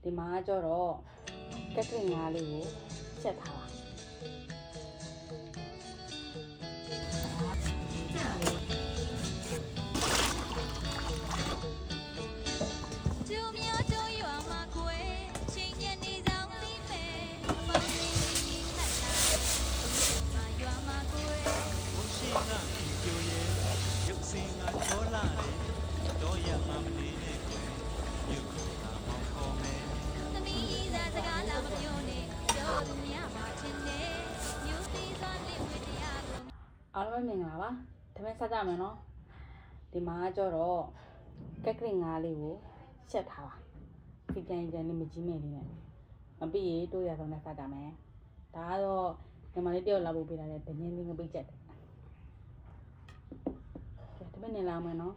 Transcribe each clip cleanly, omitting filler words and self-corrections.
ဒီမှာကျတော့ကက်ကင်ငါးလေးကိုချက်ထားပါအားလုံးမင်္ဂလာပါထမင်းစားကြမယ်နော်ဒီမှာကျတော့ကက်ကင်ငါးလေးကိုချက်ထားပါဒီကြင်လေးမကြီးမယ်လေးနဲ့မပြီးရင်တိုးရဆုံးနဲ့စားကြမယ်ဒါကတော့ညီမလေးတယောက်လာဖို့ပေးလာတဲ့ဒညင်းလေးငပိတ်ချက်တယ်ထမင်းနေလာမယ်နော်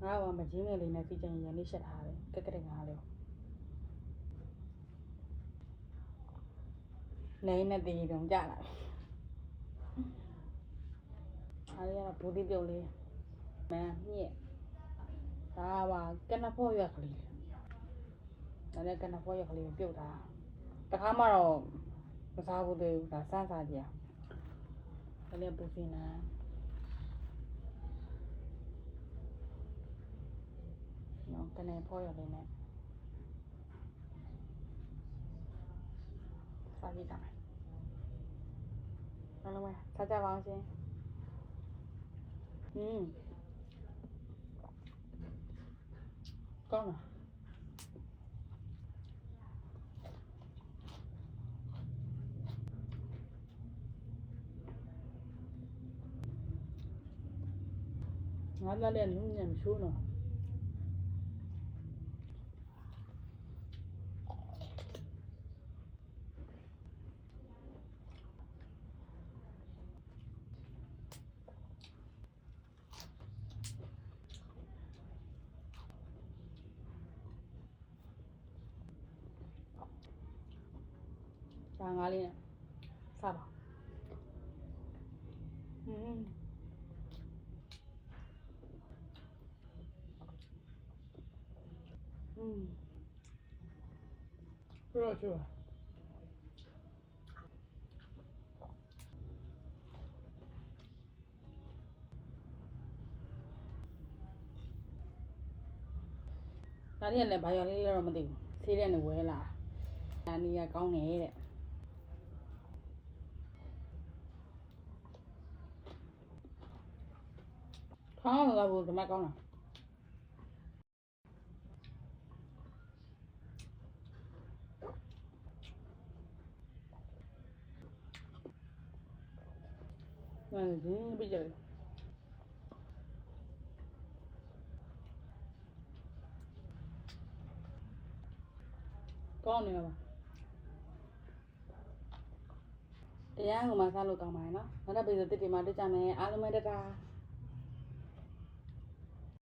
ငါကမကြီးမယ်လေးနဲ့ဒီကြင်ရန်လေးချက်ထားတယ်ကက်ကင်ငါးလေးနေနဲ့တည်တုံကြလာအားရတော့ဘူဒီပြုတ်လေးမန်းမြင့်ဒါပါကနဖော့ရွက်ကလေးဒါလည်းကနဖော့ရွက်ကလေးကိုပြုတ်တာတခါမှတော့မစားဘူးသေးဘူးဒါစမ်းစားကြည့်ဒါလည်းပူစင်နာနော်ကနေဖော့ရွက်လေးနဲ့စားကြည့်ကြမယ်အားလုံးပဲစားကြပါအောင်ရှင်ကောင်းလားငါလည်းလည်းနုညံ့ရှိုးနော်ဒါငါလေးနဲ့စားပါပြောချင်ဒါလေးလည်းဘာရော်လေးတော့မသိဘူးဆေးတဲ့နဲ့ဝဲလာဒါနေရကောင်းနေတဲ့ခေါင်းလာဘူးဒီမှာကောင်းလား那人比较高那个吧，这样我们三路搞买了，那那边的弟弟嘛，这家呢，阿拉没得干。